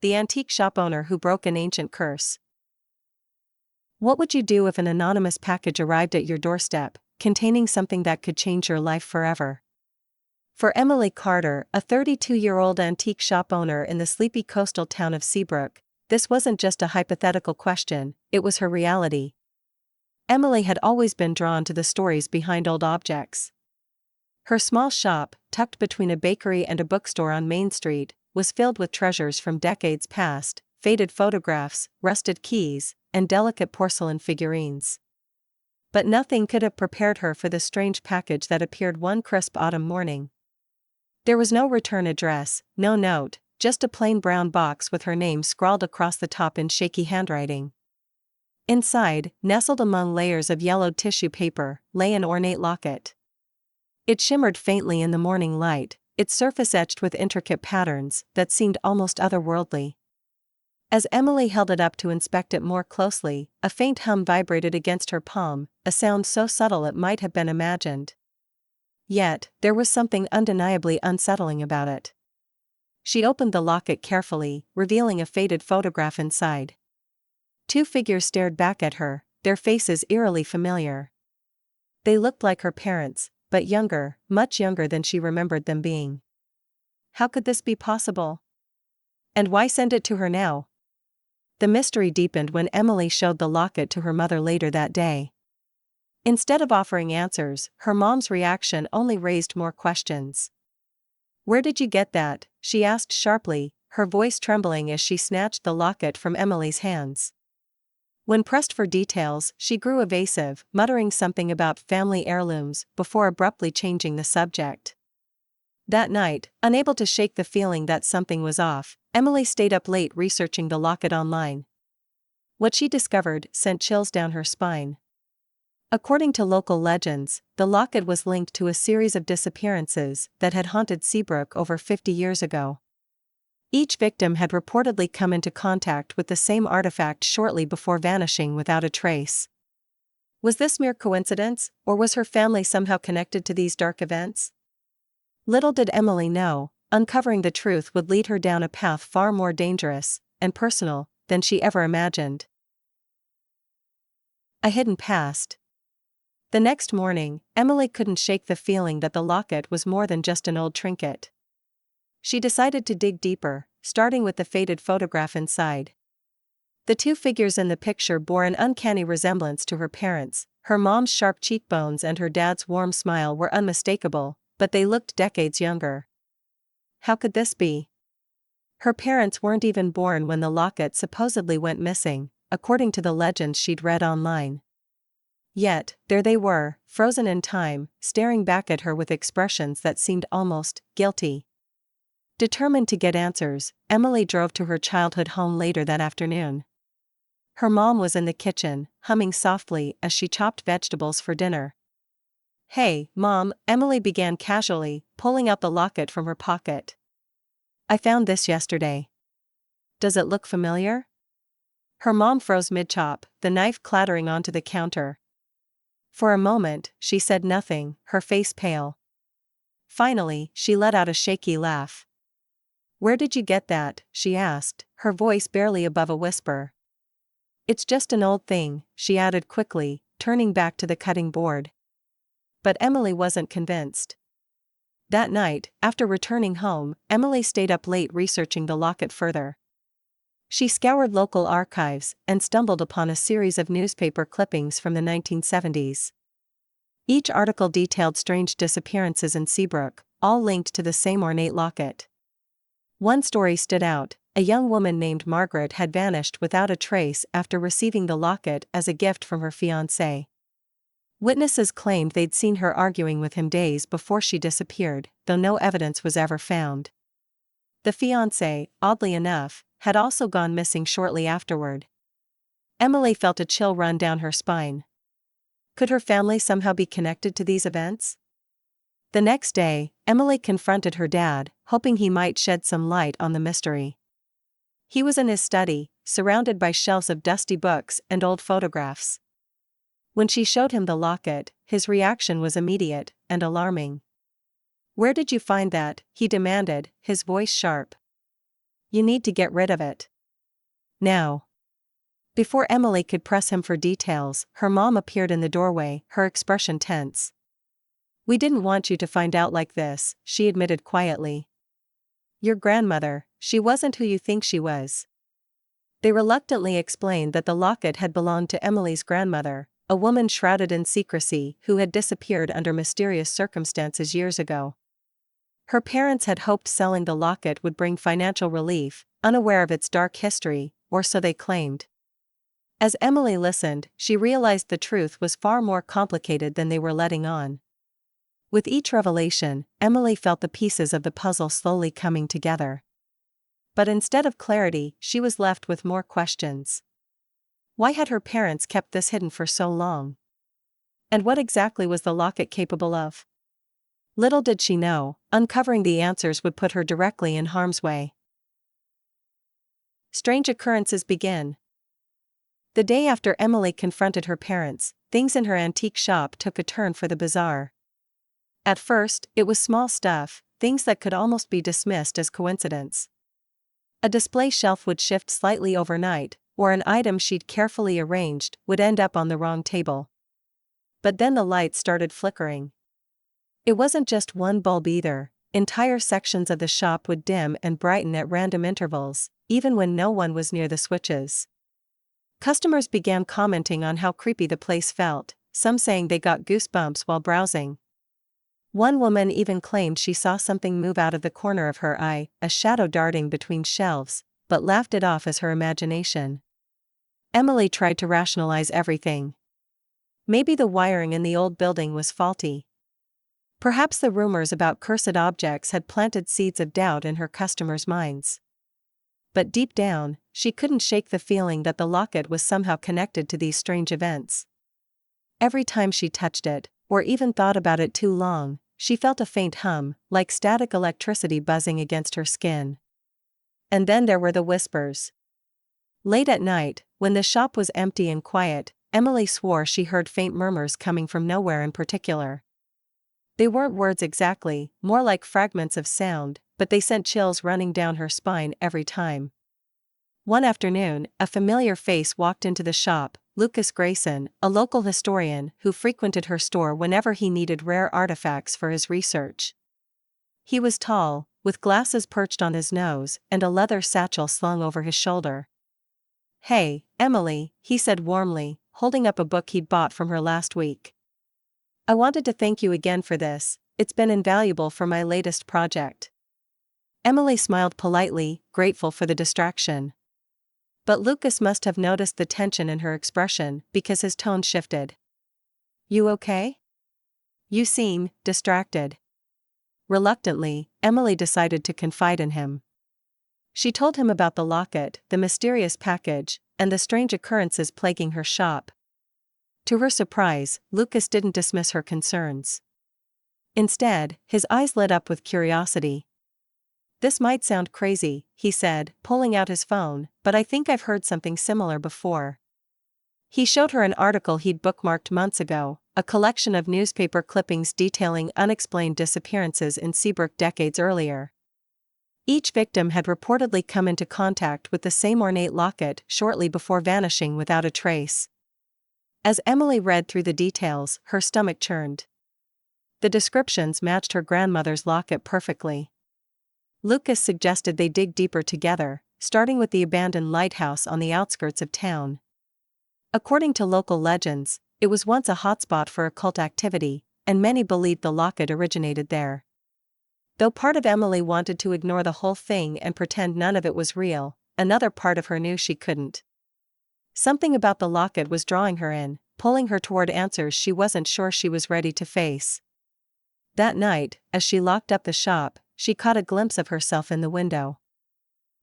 the antique shop owner who broke an ancient curse. What would you do if an anonymous package arrived at your doorstep, containing something that could change your life forever? For Emily Carter, a 32-year-old antique shop owner in the sleepy coastal town of Seabrook, this wasn't just a hypothetical question, it was her reality. Emily had always been drawn to the stories behind old objects. Her small shop, tucked between a bakery and a bookstore on Main Street, was filled with treasures from decades past, faded photographs, rusted keys, and delicate porcelain figurines. But nothing could have prepared her for the strange package that appeared one crisp autumn morning. There was no return address, no note, just a plain brown box with her name scrawled across the top in shaky handwriting. Inside, nestled among layers of yellowed tissue paper, lay an ornate locket. It shimmered faintly in the morning light, its surface etched with intricate patterns that seemed almost otherworldly. As Emily held it up to inspect it more closely, a faint hum vibrated against her palm, a sound so subtle it might have been imagined. Yet, there was something undeniably unsettling about it. She opened the locket carefully, revealing a faded photograph inside. Two figures stared back at her, their faces eerily familiar. They looked like her parents, but younger, much younger than she remembered them being. How could this be possible? And why send it to her now? The mystery deepened when Emily showed the locket to her mother later that day. Instead of offering answers, her mom's reaction only raised more questions. "Where did you get that?" she asked sharply, her voice trembling as she snatched the locket from Emily's hands. When pressed for details, she grew evasive, muttering something about family heirlooms before abruptly changing the subject. That night, unable to shake the feeling that something was off, Emily stayed up late researching the locket online. What she discovered sent chills down her spine. According to local legends, the locket was linked to a series of disappearances that had haunted Seabrook over 50 years ago. Each victim had reportedly come into contact with the same artifact shortly before vanishing without a trace. Was this mere coincidence, or was her family somehow connected to these dark events? Little did Emily know, uncovering the truth would lead her down a path far more dangerous and personal than she ever imagined. A hidden past. The next morning, Emily couldn't shake the feeling that the locket was more than just an old trinket. She decided to dig deeper, starting with the faded photograph inside. The two figures in the picture bore an uncanny resemblance to her parents. Her mom's sharp cheekbones and her dad's warm smile were unmistakable, but they looked decades younger. How could this be? Her parents weren't even born when the locket supposedly went missing, according to the legends she'd read online. Yet, there they were, frozen in time, staring back at her with expressions that seemed almost guilty. Determined to get answers, Emily drove to her childhood home later that afternoon. Her mom was in the kitchen, humming softly as she chopped vegetables for dinner. "Hey, Mom," Emily began casually, pulling out the locket from her pocket. "I found this yesterday. Does it look familiar?" Her mom froze mid-chop, the knife clattering onto the counter. For a moment, she said nothing, her face pale. Finally, she let out a shaky laugh. "Where did you get that?" she asked, her voice barely above a whisper. "It's just an old thing," she added quickly, turning back to the cutting board. But Emily wasn't convinced. That night, after returning home, Emily stayed up late researching the locket further. She scoured local archives and stumbled upon a series of newspaper clippings from the 1970s. Each article detailed strange disappearances in Seabrook, all linked to the same ornate locket. One story stood out: a young woman named Margaret had vanished without a trace after receiving the locket as a gift from her fiancé. Witnesses claimed they'd seen her arguing with him days before she disappeared, though no evidence was ever found. The fiancé, oddly enough, had also gone missing shortly afterward. Emily felt a chill run down her spine. Could her family somehow be connected to these events? The next day, Emily confronted her dad, hoping he might shed some light on the mystery. He was in his study, surrounded by shelves of dusty books and old photographs. When she showed him the locket, his reaction was immediate and alarming. "Where did you find that?" he demanded, his voice sharp. You need to get rid of it. Now. Before Emily could press him for details, her mom appeared in the doorway, her expression tense. We didn't want you to find out like this, she admitted quietly. Your grandmother, she wasn't who you think she was. They reluctantly explained that the locket had belonged to Emily's grandmother, a woman shrouded in secrecy who had disappeared under mysterious circumstances years ago. Her parents had hoped selling the locket would bring financial relief, unaware of its dark history, or so they claimed. As Emily listened, she realized the truth was far more complicated than they were letting on. With each revelation, Emily felt the pieces of the puzzle slowly coming together. But instead of clarity, she was left with more questions. Why had her parents kept this hidden for so long? And what exactly was the locket capable of? Little did she know, uncovering the answers would put her directly in harm's way. Strange occurrences begin. The day after Emily confronted her parents, things in her antique shop took a turn for the bizarre. At first, it was small stuff, things that could almost be dismissed as coincidence. A display shelf would shift slightly overnight, or an item she'd carefully arranged would end up on the wrong table. But then the lights started flickering. It wasn't just one bulb either, entire sections of the shop would dim and brighten at random intervals, even when no one was near the switches. Customers began commenting on how creepy the place felt, some saying they got goosebumps while browsing. One woman even claimed she saw something move out of the corner of her eye, a shadow darting between shelves, but laughed it off as her imagination. Emily tried to rationalize everything. Maybe the wiring in the old building was faulty. Perhaps the rumors about cursed objects had planted seeds of doubt in her customers' minds. But deep down, she couldn't shake the feeling that the locket was somehow connected to these strange events. Every time she touched it, or even thought about it too long, she felt a faint hum, like static electricity buzzing against her skin. And then there were the whispers. Late at night, when the shop was empty and quiet, Emily swore she heard faint murmurs coming from nowhere in particular. They weren't words exactly, more like fragments of sound, but they sent chills running down her spine every time. One afternoon, a familiar face walked into the shop, Lucas Grayson, a local historian who frequented her store whenever he needed rare artifacts for his research. He was tall, with glasses perched on his nose and a leather satchel slung over his shoulder. "Hey, Emily," he said warmly, holding up a book he'd bought from her last week. "I wanted to thank you again for this, it's been invaluable for my latest project." Emily smiled politely, grateful for the distraction. But Lucas must have noticed the tension in her expression because his tone shifted. "You okay? You seem distracted." Reluctantly, Emily decided to confide in him. She told him about the locket, the mysterious package, and the strange occurrences plaguing her shop. To her surprise, Lucas didn't dismiss her concerns. Instead, his eyes lit up with curiosity. "This might sound crazy," he said, pulling out his phone, "but I think I've heard something similar before." He showed her an article he'd bookmarked months ago, a collection of newspaper clippings detailing unexplained disappearances in Seabrook decades earlier. Each victim had reportedly come into contact with the same ornate locket shortly before vanishing without a trace. As Emily read through the details, her stomach churned. The descriptions matched her grandmother's locket perfectly. Lucas suggested they dig deeper together, starting with the abandoned lighthouse on the outskirts of town. According to local legends, it was once a hotspot for occult activity, and many believed the locket originated there. Though part of Emily wanted to ignore the whole thing and pretend none of it was real, another part of her knew she couldn't. Something about the locket was drawing her in, pulling her toward answers she wasn't sure she was ready to face. That night, as she locked up the shop, she caught a glimpse of herself in the window.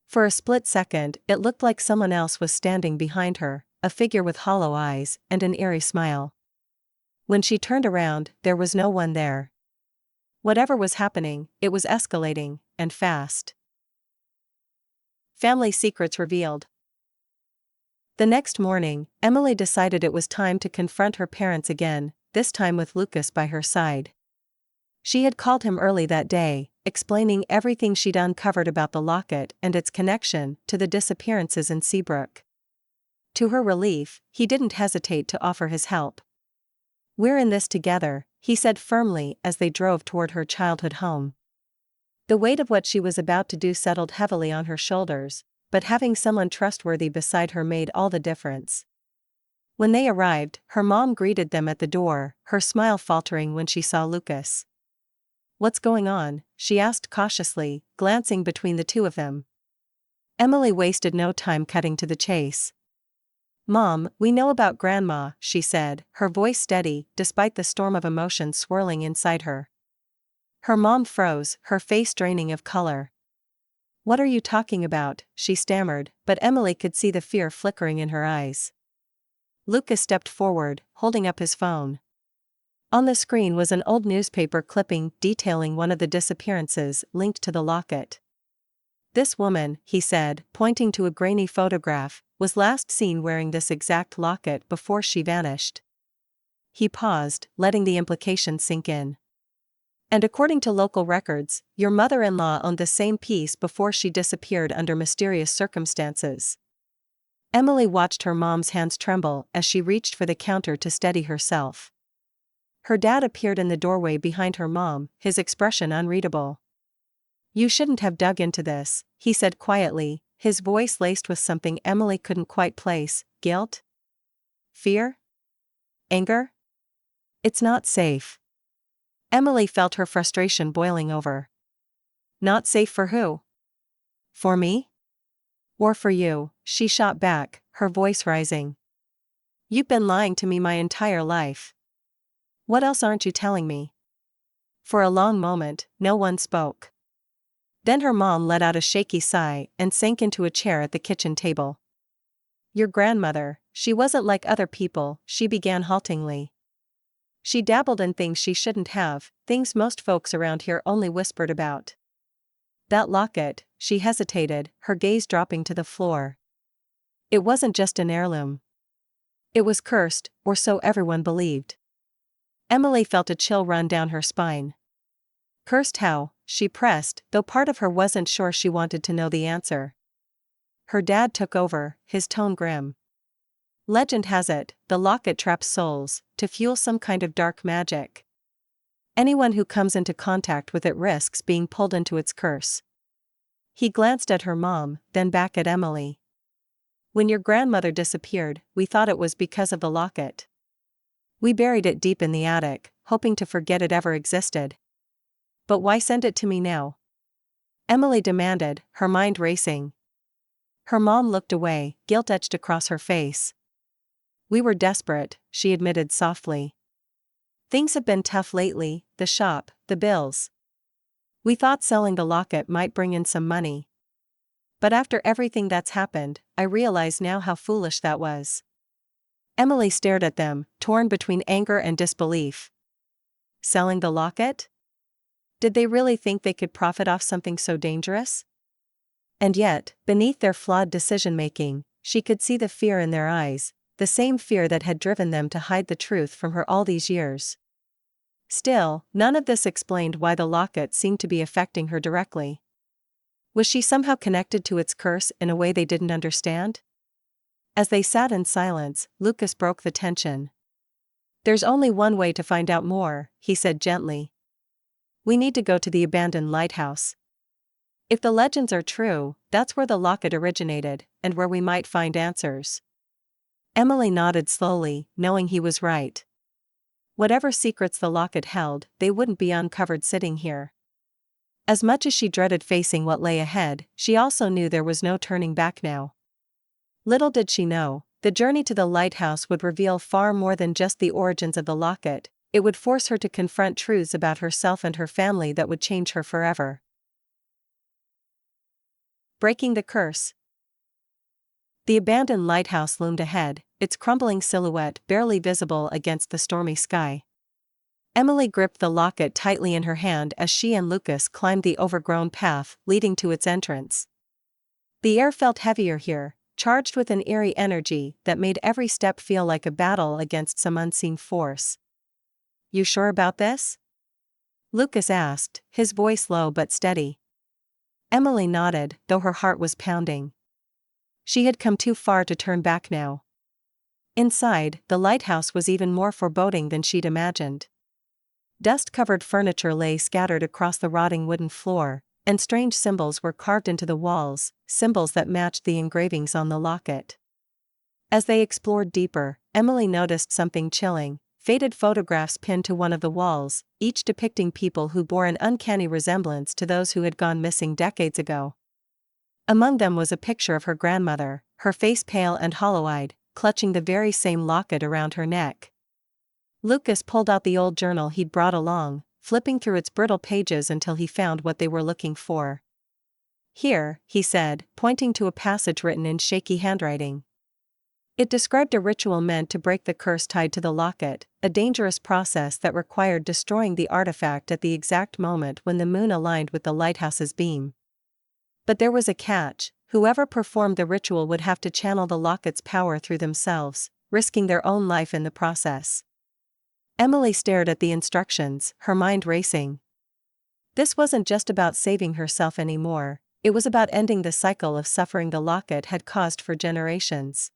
For a split second, it looked like someone else was standing behind her, a figure with hollow eyes and an eerie smile. When she turned around, there was no one there. Whatever was happening, it was escalating, and fast. Family secrets revealed. The next morning, Emily decided it was time to confront her parents again, this time with Lucas by her side. She had called him early that day, explaining everything she'd uncovered about the locket and its connection to the disappearances in Seabrook. To her relief, he didn't hesitate to offer his help. "We're in this together," he said firmly as they drove toward her childhood home. The weight of what she was about to do settled heavily on her shoulders, but having someone trustworthy beside her made all the difference. When they arrived, her mom greeted them at the door, her smile faltering when she saw Lucas. "What's going on?" she asked cautiously, glancing between the two of them. Emily wasted no time cutting to the chase. "Mom, we know about Grandma," she said, her voice steady, despite the storm of emotion swirling inside her. Her mom froze, her face draining of color. "What are you talking about?" she stammered, but Emily could see the fear flickering in her eyes. Lucas stepped forward, holding up his phone. On the screen was an old newspaper clipping detailing one of the disappearances linked to the locket. "This woman," he said, pointing to a grainy photograph, "was last seen wearing this exact locket before she vanished." He paused, letting the implication sink in. "And according to local records, your mother-in-law owned the same piece before she disappeared under mysterious circumstances." Emily watched her mom's hands tremble as she reached for the counter to steady herself. Her dad appeared in the doorway behind her mom, his expression unreadable. "You shouldn't have dug into this," he said quietly, his voice laced with something Emily couldn't quite place. Guilt? Fear? Anger? "It's not safe." Emily felt her frustration boiling over. "Not safe for who? For me? Or for you?" she shot back, her voice rising. "You've been lying to me my entire life. What else aren't you telling me?" For a long moment, no one spoke. Then her mom let out a shaky sigh and sank into a chair at the kitchen table. "Your grandmother, she wasn't like other people," she began haltingly. "She dabbled in things she shouldn't have, things most folks around here only whispered about. That locket," she hesitated, her gaze dropping to the floor. "It wasn't just an heirloom. It was cursed, or so everyone believed." Emily felt a chill run down her spine. "Cursed how?" she pressed, though part of her wasn't sure she wanted to know the answer. Her dad took over, his tone grim. "Legend has it, the locket traps souls, to fuel some kind of dark magic. Anyone who comes into contact with it risks being pulled into its curse." He glanced at her mom, then back at Emily. "When your grandmother disappeared, we thought it was because of the locket. We buried it deep in the attic, hoping to forget it ever existed. But why send it to me now?" Emily demanded, her mind racing. Her mom looked away, guilt etched across her face. "We were desperate," she admitted softly. "Things have been tough lately, the shop, the bills. We thought selling the locket might bring in some money. But after everything that's happened, I realize now how foolish that was." Emily stared at them, torn between anger and disbelief. Selling the locket? Did they really think they could profit off something so dangerous? And yet, beneath their flawed decision-making, she could see the fear in their eyes, the same fear that had driven them to hide the truth from her all these years. Still, none of this explained why the locket seemed to be affecting her directly. Was she somehow connected to its curse in a way they didn't understand? As they sat in silence, Lucas broke the tension. "There's only one way to find out more," he said gently. "We need to go to the abandoned lighthouse. If the legends are true, that's where the locket originated, and where we might find answers." Emily nodded slowly, knowing he was right. Whatever secrets the locket held, they wouldn't be uncovered sitting here. As much as she dreaded facing what lay ahead, she also knew there was no turning back now. Little did she know, the journey to the lighthouse would reveal far more than just the origins of the locket. It would force her to confront truths about herself and her family that would change her forever. Breaking the curse. The abandoned lighthouse loomed ahead, its crumbling silhouette barely visible against the stormy sky. Emily gripped the locket tightly in her hand as she and Lucas climbed the overgrown path leading to its entrance. The air felt heavier here, charged with an eerie energy that made every step feel like a battle against some unseen force. "You sure about this?" Lucas asked, his voice low but steady. Emily nodded, though her heart was pounding. She had come too far to turn back now. Inside, the lighthouse was even more foreboding than she'd imagined. Dust-covered furniture lay scattered across the rotting wooden floor, and strange symbols were carved into the walls, symbols that matched the engravings on the locket. As they explored deeper, Emily noticed something chilling: faded photographs pinned to one of the walls, each depicting people who bore an uncanny resemblance to those who had gone missing decades ago. Among them was a picture of her grandmother, her face pale and hollow-eyed, clutching the very same locket around her neck. Lucas pulled out the old journal he'd brought along, flipping through its brittle pages until he found what they were looking for. "Here," he said, pointing to a passage written in shaky handwriting. It described a ritual meant to break the curse tied to the locket, a dangerous process that required destroying the artifact at the exact moment when the moon aligned with the lighthouse's beam. But there was a catch: whoever performed the ritual would have to channel the locket's power through themselves, risking their own life in the process. Emily stared at the instructions, her mind racing. This wasn't just about saving herself anymore, it was about ending the cycle of suffering the locket had caused for generations.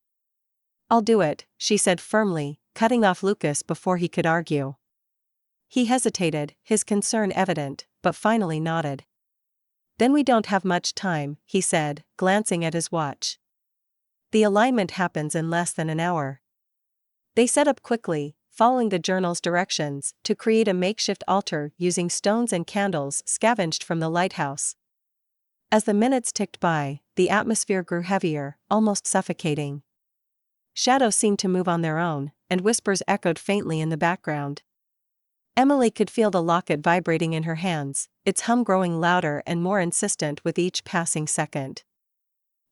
"I'll do it," she said firmly, cutting off Lucas before he could argue. He hesitated, his concern evident, but finally nodded. "Then we don't have much time," he said, glancing at his watch. "The alignment happens in less than an hour." They set up quickly, following the journal's directions, to create a makeshift altar using stones and candles scavenged from the lighthouse. As the minutes ticked by, the atmosphere grew heavier, almost suffocating. Shadows seemed to move on their own, and whispers echoed faintly in the background. Emily could feel the locket vibrating in her hands, its hum growing louder and more insistent with each passing second.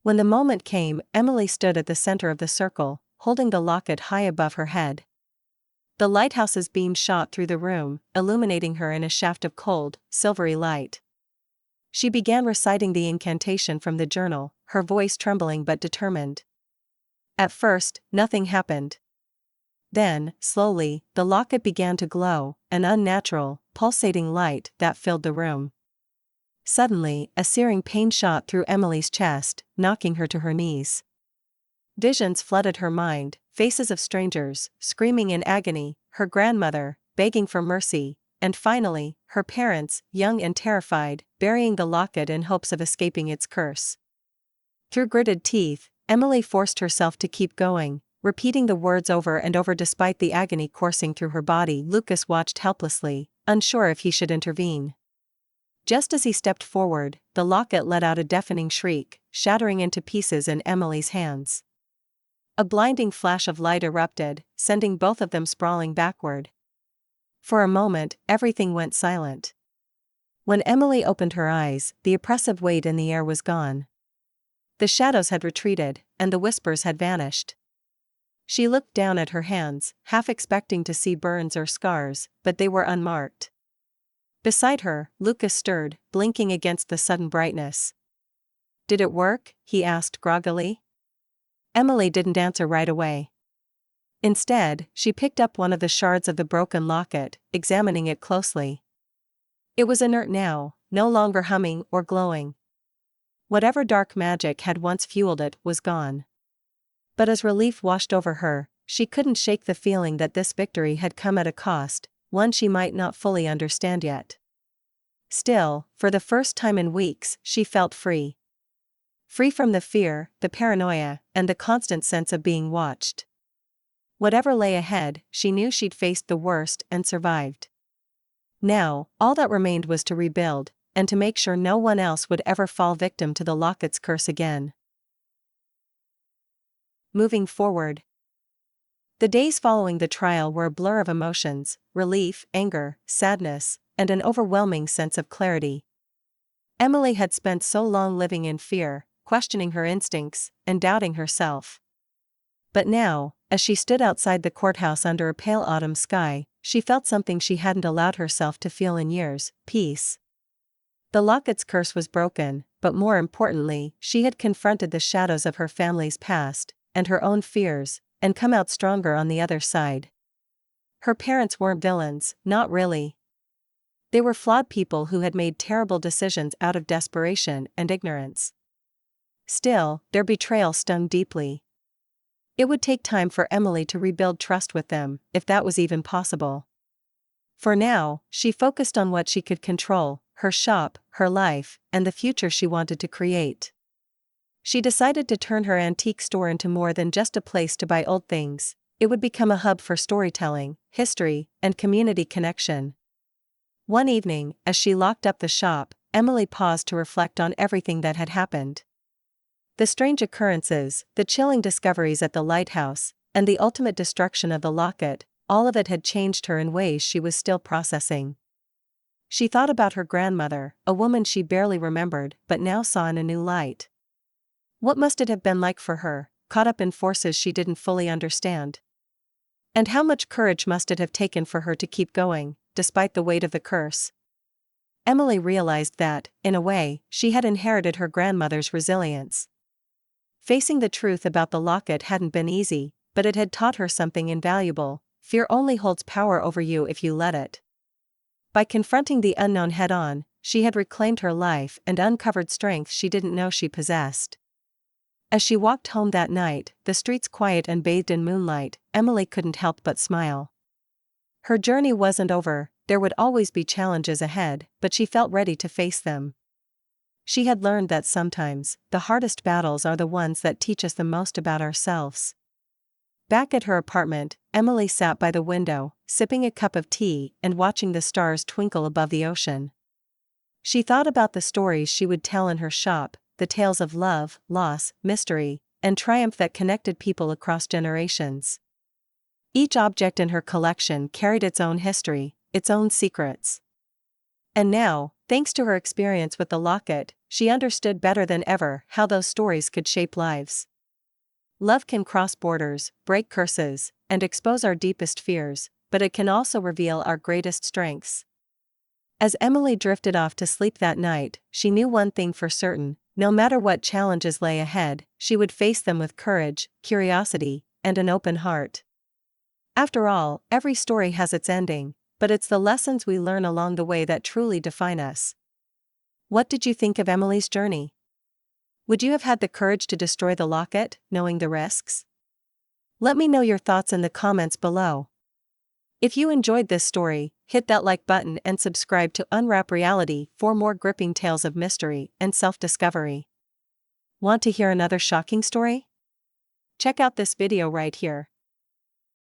When the moment came, Emily stood at the center of the circle, holding the locket high above her head. The lighthouse's beam shot through the room, illuminating her in a shaft of cold, silvery light. She began reciting the incantation from the journal, her voice trembling but determined. At first, nothing happened. Then, slowly, the locket began to glow, an unnatural, pulsating light that filled the room. Suddenly, a searing pain shot through Emily's chest, knocking her to her knees. Visions flooded her mind, faces of strangers, screaming in agony, her grandmother, begging for mercy, and finally, her parents, young and terrified, burying the locket in hopes of escaping its curse. Through gritted teeth, Emily forced herself to keep going, repeating the words over and over despite the agony coursing through her body. Lucas watched helplessly, unsure if he should intervene. Just as he stepped forward, the locket let out a deafening shriek, shattering into pieces in Emily's hands. A blinding flash of light erupted, sending both of them sprawling backward. For a moment, everything went silent. When Emily opened her eyes, the oppressive weight in the air was gone. The shadows had retreated, and the whispers had vanished. She looked down at her hands, half expecting to see burns or scars, but they were unmarked. Beside her, Lucas stirred, blinking against the sudden brightness. "Did it work?" he asked groggily. Emily didn't answer right away. Instead, she picked up one of the shards of the broken locket, examining it closely. It was inert now, no longer humming or glowing. Whatever dark magic had once fueled it was gone. But as relief washed over her, she couldn't shake the feeling that this victory had come at a cost, one she might not fully understand yet. Still, for the first time in weeks, she felt free. Free from the fear, the paranoia, and the constant sense of being watched. Whatever lay ahead, she knew she'd faced the worst and survived. Now, all that remained was to rebuild, and to make sure no one else would ever fall victim to the locket's curse again. Moving forward. The days following the trial were a blur of emotions: relief, anger, sadness, and an overwhelming sense of clarity. Emily had spent so long living in fear, questioning her instincts, and doubting herself. But now, as she stood outside the courthouse under a pale autumn sky, she felt something she hadn't allowed herself to feel in years: peace. The locket's curse was broken, but more importantly, she had confronted the shadows of her family's past, and her own fears, and come out stronger on the other side. Her parents weren't villains, not really. They were flawed people who had made terrible decisions out of desperation and ignorance. Still, their betrayal stung deeply. It would take time for Emily to rebuild trust with them, if that was even possible. For now, she focused on what she could control: her shop, her life, and the future she wanted to create. She decided to turn her antique store into more than just a place to buy old things. It would become a hub for storytelling, history, and community connection. One evening, as she locked up the shop, Emily paused to reflect on everything that had happened. The strange occurrences, the chilling discoveries at the lighthouse, and the ultimate destruction of the locket, all of it had changed her in ways she was still processing. She thought about her grandmother, a woman she barely remembered but now saw in a new light. What must it have been like for her, caught up in forces she didn't fully understand? And how much courage must it have taken for her to keep going, despite the weight of the curse? Emily realized that, in a way, she had inherited her grandmother's resilience. Facing the truth about the locket hadn't been easy, but it had taught her something invaluable: fear only holds power over you if you let it. By confronting the unknown head-on, she had reclaimed her life and uncovered strength she didn't know she possessed. As she walked home that night, the streets quiet and bathed in moonlight, Emily couldn't help but smile. Her journey wasn't over, there would always be challenges ahead, but she felt ready to face them. She had learned that sometimes, the hardest battles are the ones that teach us the most about ourselves. Back at her apartment, Emily sat by the window, sipping a cup of tea and watching the stars twinkle above the ocean. She thought about the stories she would tell in her shop, the tales of love, loss, mystery, and triumph that connected people across generations. Each object in her collection carried its own history, its own secrets. And now, thanks to her experience with the locket, she understood better than ever how those stories could shape lives. Love can cross borders, break curses, and expose our deepest fears, but it can also reveal our greatest strengths. As Emily drifted off to sleep that night, she knew one thing for certain: no matter what challenges lay ahead, she would face them with courage, curiosity, and an open heart. After all, every story has its ending, but it's the lessons we learn along the way that truly define us. What did you think of Emily's journey? Would you have had the courage to destroy the locket, knowing the risks? Let me know your thoughts in the comments below. If you enjoyed this story, hit that like button and subscribe to Unwrap Reality for more gripping tales of mystery and self-discovery. Want to hear another shocking story? Check out this video right here.